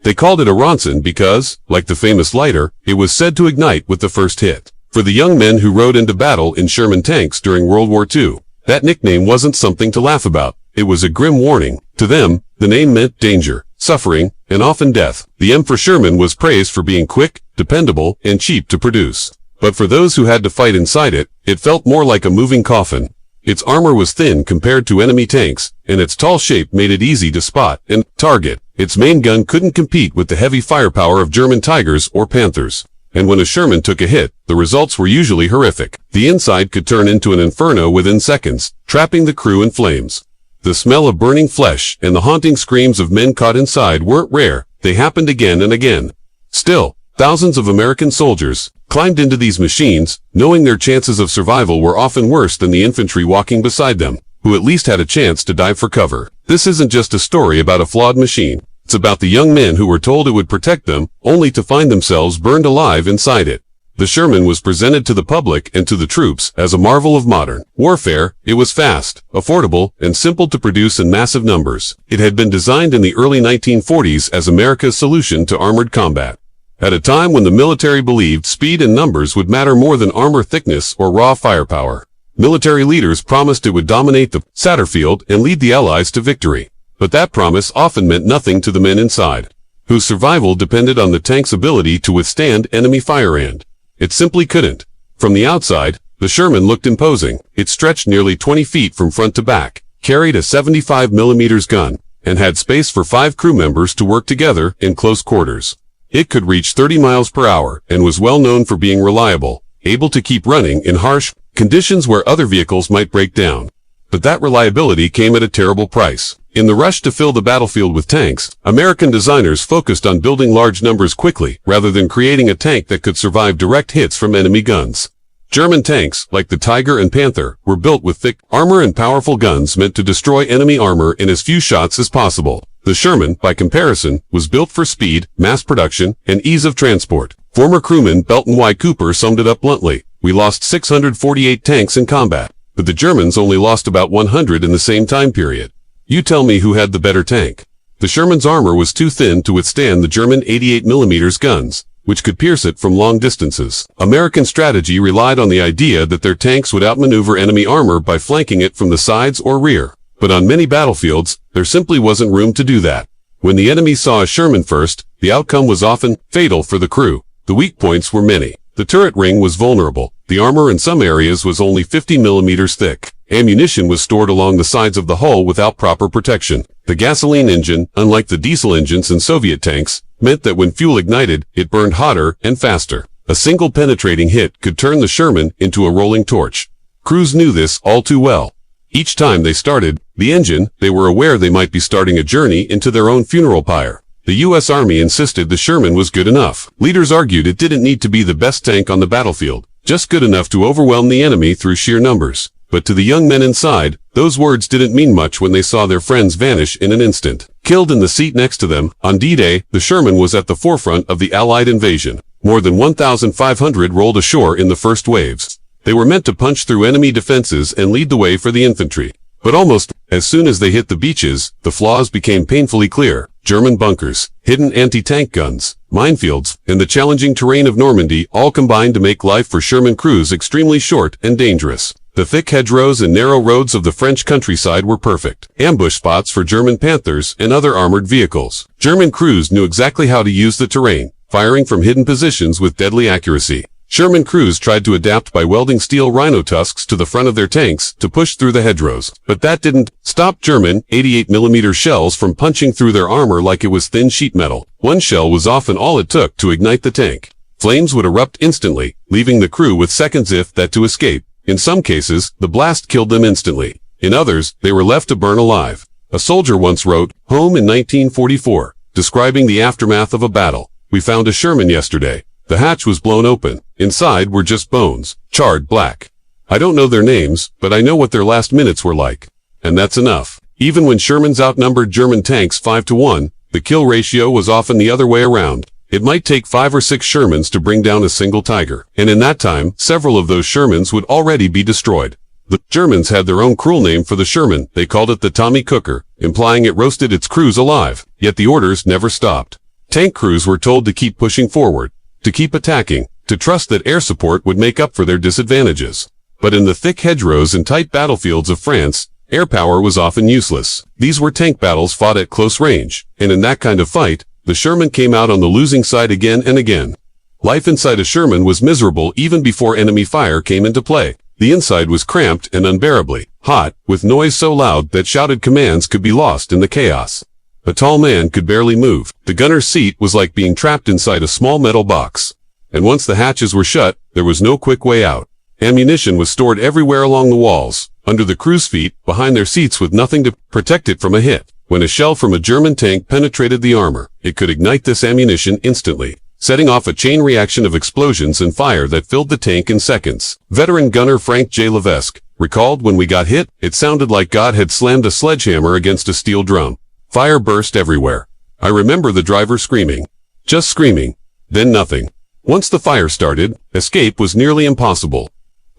They called it a Ronson because, like the famous lighter, it was said to ignite with the first hit. For the young men who rode into battle in Sherman tanks during World War II, that nickname wasn't something to laugh about. It was a grim warning. To them, the name meant danger, suffering, and often death. The M4 Sherman was praised for being quick, dependable, and cheap to produce. But for those who had to fight inside it, it felt more like a moving coffin. Its armor was thin compared to enemy tanks, and its tall shape made it easy to spot and target. Its main gun couldn't compete with the heavy firepower of German Tigers or Panthers. And when a Sherman took a hit, the results were usually horrific. The inside could turn into an inferno within seconds, trapping the crew in flames. The smell of burning flesh and the haunting screams of men caught inside weren't rare. They happened again and again. Still, thousands of American soldiers climbed into these machines, knowing their chances of survival were often worse than the infantry walking beside them, who at least had a chance to dive for cover. This isn't just a story about a flawed machine. It's about the young men who were told it would protect them, only to find themselves burned alive inside it. The Sherman was presented to the public and to the troops as a marvel of modern warfare. It was fast, affordable, and simple to produce in massive numbers. It had been designed in the early 1940s as America's solution to armored combat. At a time when the military believed speed and numbers would matter more than armor thickness or raw firepower. Military leaders promised it would dominate the battlefield and lead the Allies to victory. But that promise often meant nothing to the men inside, whose survival depended on the tank's ability to withstand enemy fire and it simply couldn't. From the outside, the Sherman looked imposing. It stretched nearly 20 feet from front to back, carried a 75mm gun, and had space for 5 crew members to work together in close quarters. It could reach 30 miles per hour and was well known for being reliable, able to keep running in harsh conditions where other vehicles might break down. But that reliability came at a terrible price. In the rush to fill the battlefield with tanks, American designers focused on building large numbers quickly rather than creating a tank that could survive direct hits from enemy guns. German tanks, like the Tiger and Panther, were built with thick armor and powerful guns meant to destroy enemy armor in as few shots as possible. The Sherman, by comparison, was built for speed, mass production, and ease of transport. Former crewman Belton Y. Cooper summed it up bluntly: "We lost 648 tanks in combat, but the Germans only lost about 100 in the same time period." You tell me who had the better tank. The Sherman's armor was too thin to withstand the German 88mm guns, which could pierce it from long distances. American strategy relied on the idea that their tanks would outmaneuver enemy armor by flanking it from the sides or rear. But on many battlefields, there simply wasn't room to do that. When the enemy saw a Sherman first, the outcome was often fatal for the crew. The weak points were many. The turret ring was vulnerable. The armor in some areas was only 50mm thick. Ammunition was stored along the sides of the hull without proper protection. The gasoline engine, unlike the diesel engines in Soviet tanks, meant that when fuel ignited, it burned hotter and faster. A single penetrating hit could turn the Sherman into a rolling torch. Crews knew this all too well. Each time they started the engine, they were aware they might be starting a journey into their own funeral pyre. The U.S. Army insisted the Sherman was good enough. Leaders argued it didn't need to be the best tank on the battlefield, just good enough to overwhelm the enemy through sheer numbers. But to the young men inside, those words didn't mean much when they saw their friends vanish in an instant. Killed in the seat next to them, on D-Day, the Sherman was at the forefront of the Allied invasion. More than 1,500 rolled ashore in the first waves. They were meant to punch through enemy defenses and lead the way for the infantry. But almost as soon as they hit the beaches, the flaws became painfully clear. German bunkers, hidden anti-tank guns, minefields, and the challenging terrain of Normandy all combined to make life for Sherman crews extremely short and dangerous. The thick hedgerows and narrow roads of the French countryside were perfect ambush spots for German Panthers and other armored vehicles. German crews knew exactly how to use the terrain, firing from hidden positions with deadly accuracy. Sherman crews tried to adapt by welding steel rhino tusks to the front of their tanks to push through the hedgerows. But that didn't stop German 88mm shells from punching through their armor like it was thin sheet metal. One shell was often all it took to ignite the tank. Flames would erupt instantly, leaving the crew with seconds if that to escape. In some cases, the blast killed them instantly. In others, they were left to burn alive. A soldier once wrote home in 1944, describing the aftermath of a battle. "We found a Sherman yesterday. The hatch was blown open. Inside were just bones, charred black. I don't know their names, but I know what their last minutes were like. And that's enough." Even when Shermans outnumbered German tanks 5-1, the kill ratio was often the other way around. It might take 5 or 6 Shermans to bring down a single Tiger. And in that time, several of those Shermans would already be destroyed. The Germans had their own cruel name for the Sherman. They called it the Tommy Cooker, implying it roasted its crews alive. Yet the orders never stopped. Tank crews were told to keep pushing forward, to keep attacking, to trust that air support would make up for their disadvantages. But in the thick hedgerows and tight battlefields of France, air power was often useless. These were tank battles fought at close range, and in that kind of fight, the Sherman came out on the losing side again and again. Life inside a Sherman was miserable even before enemy fire came into play. The inside was cramped and unbearably hot, with noise so loud that shouted commands could be lost in the chaos. A tall man could barely move. The gunner's seat was like being trapped inside a small metal box. And once the hatches were shut, there was no quick way out. Ammunition was stored everywhere along the walls, under the crew's feet, behind their seats with nothing to protect it from a hit. When a shell from a German tank penetrated the armor, it could ignite this ammunition instantly, setting off a chain reaction of explosions and fire that filled the tank in seconds. Veteran gunner Frank J. Levesque recalled, "When we got hit, it sounded like God had slammed a sledgehammer against a steel drum. Fire burst everywhere. I remember the driver screaming. Just screaming. Then nothing. Once the fire started, escape was nearly impossible.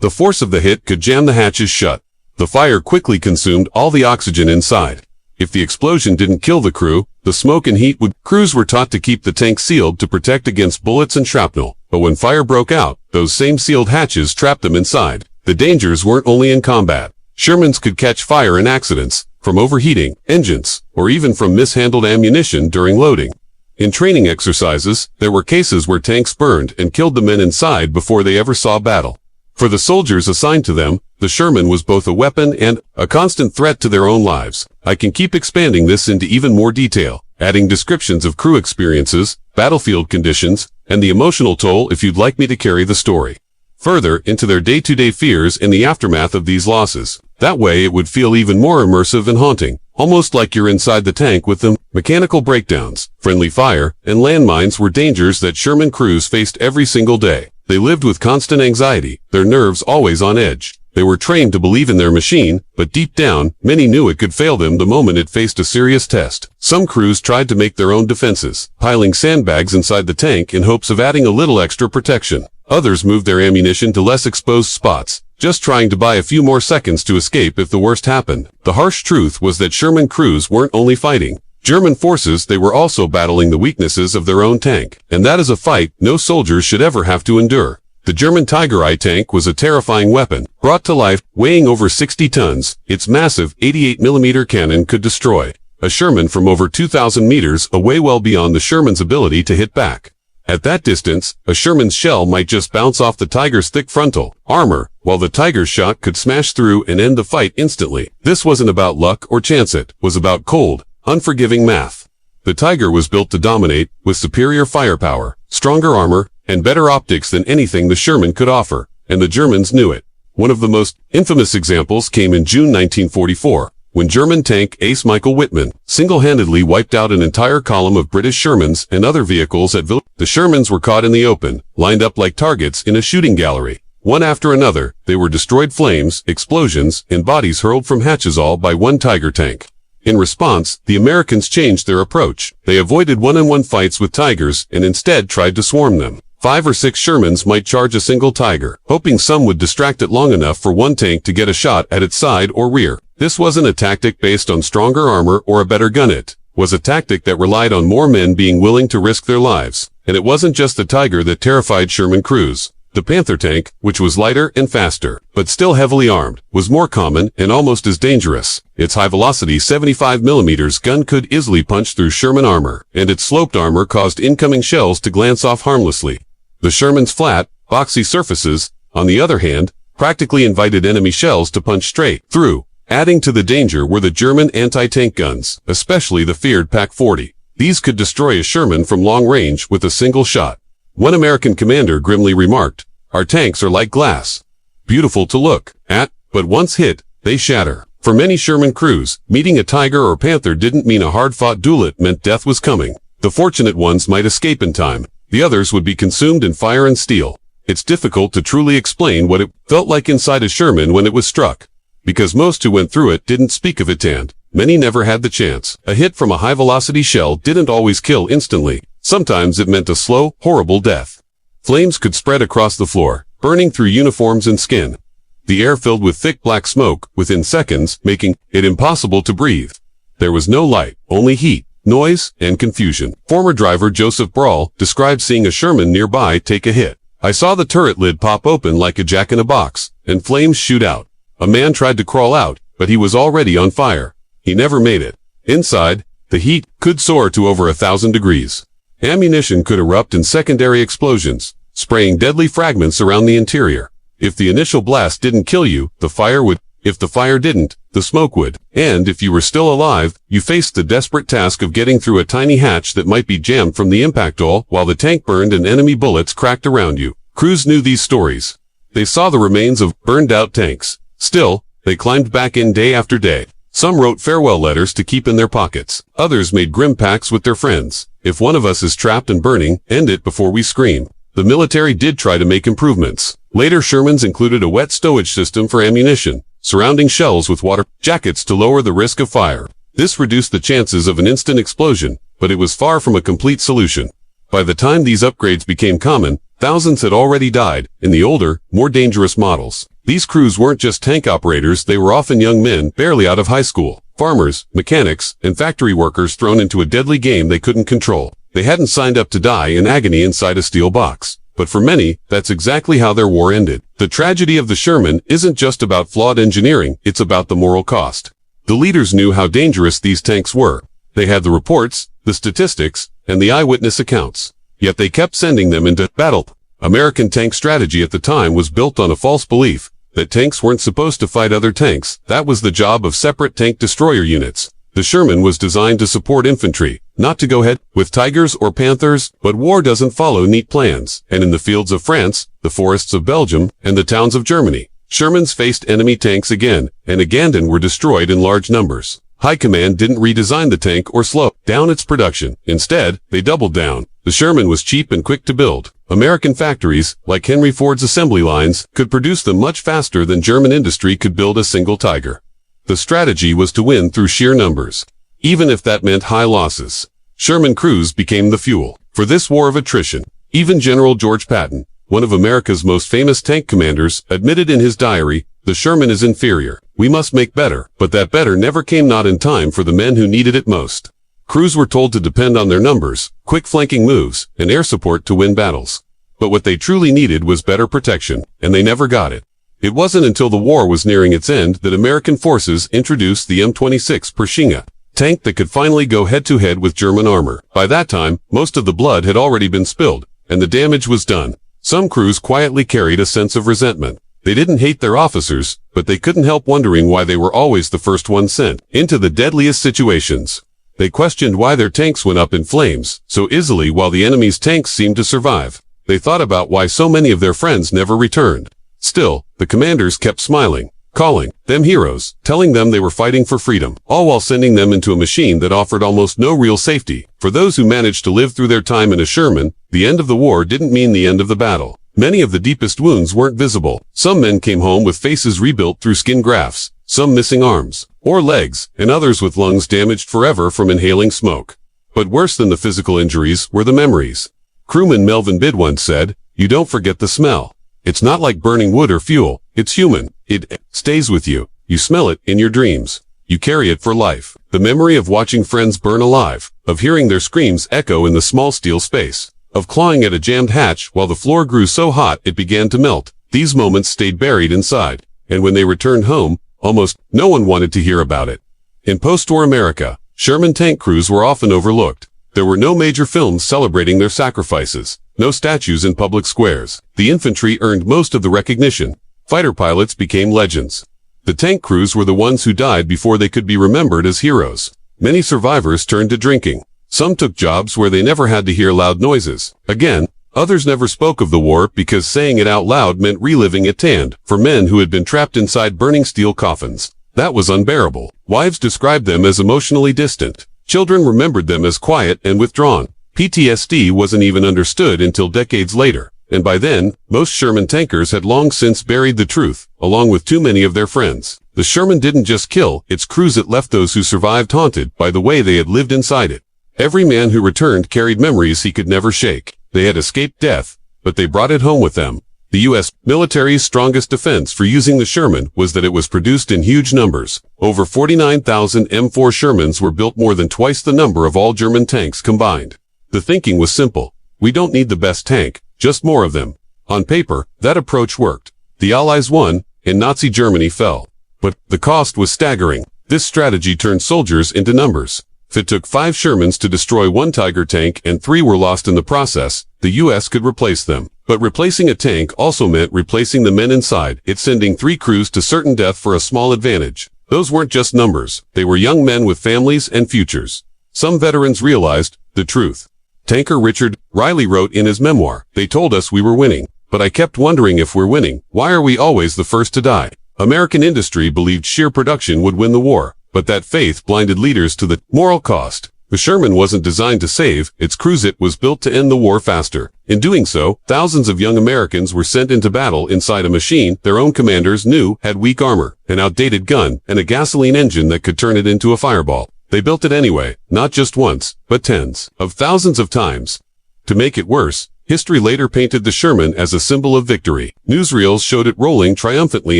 The force of the hit could jam the hatches shut. The fire quickly consumed all the oxygen inside. If the explosion didn't kill the crew, the smoke and heat would. Crews were taught to keep the tank sealed to protect against bullets and shrapnel. But when fire broke out, those same sealed hatches trapped them inside. The dangers weren't only in combat. Shermans could catch fire in accidents, from overheating engines, or even from mishandled ammunition during loading. In training exercises, there were cases where tanks burned and killed the men inside before they ever saw battle. For the soldiers assigned to them, the Sherman was both a weapon and a constant threat to their own lives. I can keep expanding this into even more detail, adding descriptions of crew experiences, battlefield conditions, and the emotional toll if you'd like me to carry the story further into their day-to-day fears and the aftermath of these losses. That way it would feel even more immersive and haunting, almost like you're inside the tank with them. Mechanical breakdowns, friendly fire, and landmines were dangers that Sherman crews faced every single day. They lived with constant anxiety, their nerves always on edge. They were trained to believe in their machine, but deep down, many knew it could fail them the moment it faced a serious test. Some crews tried to make their own defenses, piling sandbags inside the tank in hopes of adding a little extra protection. Others moved their ammunition to less exposed spots, just trying to buy a few more seconds to escape if the worst happened. The harsh truth was that Sherman crews weren't only fighting German forces, they were also battling the weaknesses of their own tank. And that is a fight no soldiers should ever have to endure. The German Tiger I tank was a terrifying weapon. Brought to life, weighing over 60 tons, its massive 88mm cannon could destroy a Sherman from over 2,000 meters away, well beyond the Sherman's ability to hit back. At that distance, a Sherman's shell might just bounce off the Tiger's thick frontal armor, while the Tiger's shot could smash through and end the fight instantly. This wasn't about luck or chance, it was about cold, unforgiving math. The Tiger was built to dominate, with superior firepower, stronger armor, and better optics than anything the Sherman could offer, and the Germans knew it. One of the most infamous examples came in June 1944, when German tank ace Michael Wittmann single-handedly wiped out an entire column of British Shermans and other vehicles at Ville. The Shermans were caught in the open, lined up like targets in a shooting gallery. One after another, they were destroyed. Flames, explosions, and bodies hurled from hatches, all by one Tiger tank. In response, the Americans changed their approach. They avoided one-on-one fights with Tigers and instead tried to swarm them. 5 or 6 Shermans might charge a single Tiger, hoping some would distract it long enough for one tank to get a shot at its side or rear. This wasn't a tactic based on stronger armor or a better gun. It was a tactic that relied on more men being willing to risk their lives. And it wasn't just the Tiger that terrified Sherman crews. The Panther tank, which was lighter and faster, but still heavily armed, was more common and almost as dangerous. Its high-velocity 75mm gun could easily punch through Sherman armor, and its sloped armor caused incoming shells to glance off harmlessly. The Sherman's flat, boxy surfaces, on the other hand, practically invited enemy shells to punch straight through. Adding to the danger were the German anti-tank guns, especially the feared Pak-40. These could destroy a Sherman from long range with a single shot. One American commander grimly remarked, "Our tanks are like glass. Beautiful to look at, but once hit, they shatter." For many Sherman crews, meeting a Tiger or Panther didn't mean a hard-fought duel. It meant death was coming. The fortunate ones might escape in time. The others would be consumed in fire and steel. It's difficult to truly explain what it felt like inside a Sherman when it was struck, because most who went through it didn't speak of it, and many never had the chance. A hit from a high-velocity shell didn't always kill instantly. Sometimes it meant a slow, horrible death. Flames could spread across the floor, burning through uniforms and skin. The air filled with thick black smoke within seconds, making it impossible to breathe. There was no light, only heat. noise, and confusion. Former driver Joseph Brawl described seeing a Sherman nearby take a hit. I saw the turret lid pop open like a jack-in-a-box, and flames shoot out. A man tried to crawl out, but he was already on fire. He never made it. Inside, the heat could soar to over 1,000 degrees. Ammunition could erupt in secondary explosions, spraying deadly fragments around the interior. If the initial blast didn't kill you, the fire would. If the fire didn't, the smoke would. And if you were still alive, you faced the desperate task of getting through a tiny hatch that might be jammed from the impact all while the tank burned and enemy bullets cracked around you. Crews knew these stories. They saw the remains of burned-out tanks. Still, they climbed back in day after day. Some wrote farewell letters to keep in their pockets. Others made grim pacts with their friends. If one of us is trapped and burning, end it before we scream. The military did try to make improvements. Later Shermans included a wet stowage system for ammunition, surrounding shells with water jackets to lower the risk of fire. This reduced the chances of an instant explosion, but it was far from a complete solution. By the time these upgrades became common, thousands had already died in the older, more dangerous models. These crews weren't just tank operators, they were often young men barely out of high school, farmers, mechanics, and factory workers thrown into a deadly game they couldn't control. They hadn't signed up to die in agony inside a steel box. But for many, that's exactly how their war ended. The tragedy of the Sherman isn't just about flawed engineering, it's about the moral cost. The leaders knew how dangerous these tanks were. They had the reports, the statistics, and the eyewitness accounts. Yet they kept sending them into battle. American tank strategy at the time was built on a false belief that tanks weren't supposed to fight other tanks. That was the job of separate tank destroyer units. The Sherman was designed to support infantry, not to go head with Tigers or Panthers, but war doesn't follow neat plans. And in the fields of France, the forests of Belgium, and the towns of Germany, Shermans faced enemy tanks again and again and were destroyed in large numbers. High Command didn't redesign the tank or slow down its production. Instead, they doubled down. The Sherman was cheap and quick to build. American factories, like Henry Ford's assembly lines, could produce them much faster than German industry could build a single Tiger. The strategy was to win through sheer numbers, even if that meant high losses. Sherman crews became the fuel for this war of attrition. Even General George Patton, one of America's most famous tank commanders, admitted in his diary, "The Sherman is inferior. We must make better." But that better never came, not in time for the men who needed it most. Crews were told to depend on their numbers, quick flanking moves, and air support to win battles. But what they truly needed was better protection, and they never got it. It wasn't until the war was nearing its end that American forces introduced the M26 Pershing tank that could finally go head-to-head with German armor. By that time, most of the blood had already been spilled, and the damage was done. Some crews quietly carried a sense of resentment. They didn't hate their officers, but they couldn't help wondering why they were always the first ones sent into the deadliest situations. They questioned why their tanks went up in flames so easily while the enemy's tanks seemed to survive. They thought about why so many of their friends never returned. Still, the commanders kept smiling, calling them heroes, telling them they were fighting for freedom, all while sending them into a machine that offered almost no real safety. For those who managed to live through their time in a Sherman, the end of the war didn't mean the end of the battle. Many of the deepest wounds weren't visible. Some men came home with faces rebuilt through skin grafts, some missing arms or legs, and others with lungs damaged forever from inhaling smoke. But worse than the physical injuries were the memories. Crewman Melvin Bid once said, "You don't forget the smell. It's not like burning wood or fuel. It's human. It stays with you. You smell it in your dreams. You carry it for life." The memory of watching friends burn alive, of hearing their screams echo in the small steel space, of clawing at a jammed hatch while the floor grew so hot it began to melt. These moments stayed buried inside, and when they returned home, almost no one wanted to hear about it. In post-war America, Sherman tank crews were often overlooked. There were no major films celebrating their sacrifices, no statues in public squares. The infantry earned most of the recognition. Fighter pilots became legends. The tank crews were the ones who died before they could be remembered as heroes. Many survivors turned to drinking. Some took jobs where they never had to hear loud noises. Again, others never spoke of the war because saying it out loud meant reliving it. And for men who had been trapped inside burning steel coffins, that was unbearable. Wives described them as emotionally distant. Children remembered them as quiet and withdrawn. PTSD wasn't even understood until decades later, and by then, most Sherman tankers had long since buried the truth, along with too many of their friends. The Sherman didn't just kill its crews, it left those who survived haunted by the way they had lived inside it. Every man who returned carried memories he could never shake. They had escaped death, but they brought it home with them. The U.S. military's strongest defense for using the Sherman was that it was produced in huge numbers. Over 49,000 M4 Shermans were built, more than twice the number of all German tanks combined. The thinking was simple. We don't need the best tank, just more of them. On paper, that approach worked. The Allies won, and Nazi Germany fell. But the cost was staggering. This strategy turned soldiers into numbers. If it took 5 Shermans to destroy 1 Tiger tank and 3 were lost in the process, the U.S. could replace them. But replacing a tank also meant replacing the men inside it, sending 3 crews to certain death for a small advantage. Those weren't just numbers. They were young men with families and futures. Some veterans realized the truth. Tanker Richard Riley wrote in his memoir, "They told us we were winning, but I kept wondering, if we're winning, why are we always the first to die?" American industry believed sheer production would win the war, but that faith blinded leaders to the moral cost. The Sherman wasn't designed to save its crews, it was built to end the war faster. In doing so, thousands of young Americans were sent into battle inside a machine their own commanders knew had weak armor, an outdated gun, and a gasoline engine that could turn it into a fireball. They built it anyway, not just once, but tens of thousands of times. To make it worse, history later painted the Sherman as a symbol of victory. Newsreels showed it rolling triumphantly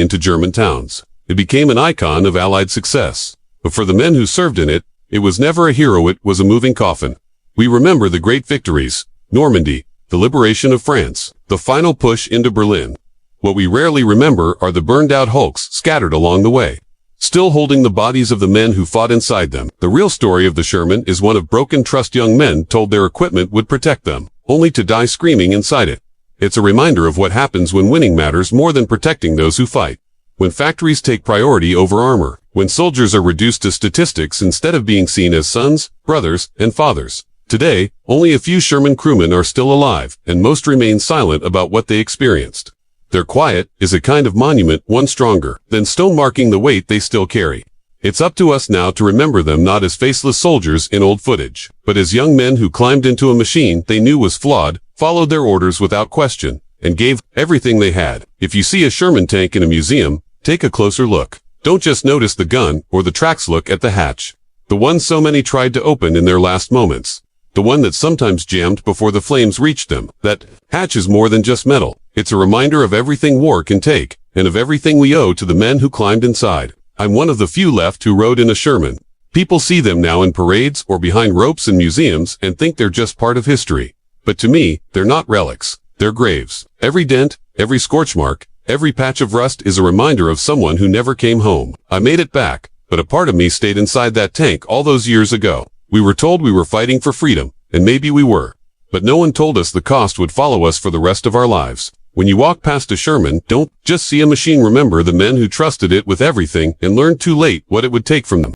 into German towns. It became an icon of Allied success. But for the men who served in it, it was never a hero, it was a moving coffin. We remember the great victories: Normandy, the liberation of France, the final push into Berlin. What we rarely remember are the burned-out hulks scattered along the way, still holding the bodies of the men who fought inside them. The real story of the Sherman is one of broken trust. Young men told their equipment would protect them, only to die screaming inside it. It's a reminder of what happens when winning matters more than protecting those who fight. When factories take priority over armor, when soldiers are reduced to statistics instead of being seen as sons, brothers, and fathers. Today, only a few Sherman crewmen are still alive, and most remain silent about what they experienced. Their quiet is a kind of monument, one stronger than stone, marking the weight they still carry. It's up to us now to remember them not as faceless soldiers in old footage, but as young men who climbed into a machine they knew was flawed, followed their orders without question, and gave everything they had. If you see a Sherman tank in a museum, take a closer look. Don't just notice the gun or the tracks, look at the hatch. The one so many tried to open in their last moments. The one that sometimes jammed before the flames reached them. That hatch is more than just metal. It's a reminder of everything war can take, and of everything we owe to the men who climbed inside. I'm one of the few left who rode in a Sherman. People see them now in parades or behind ropes in museums and think they're just part of history. But to me, they're not relics. They're graves. Every dent, every scorch mark, every patch of rust is a reminder of someone who never came home. I made it back, but a part of me stayed inside that tank all those years ago. We were told we were fighting for freedom, and maybe we were. But no one told us the cost would follow us for the rest of our lives. When you walk past a Sherman, don't just see a machine. Remember the men who trusted it with everything and learned too late what it would take from them.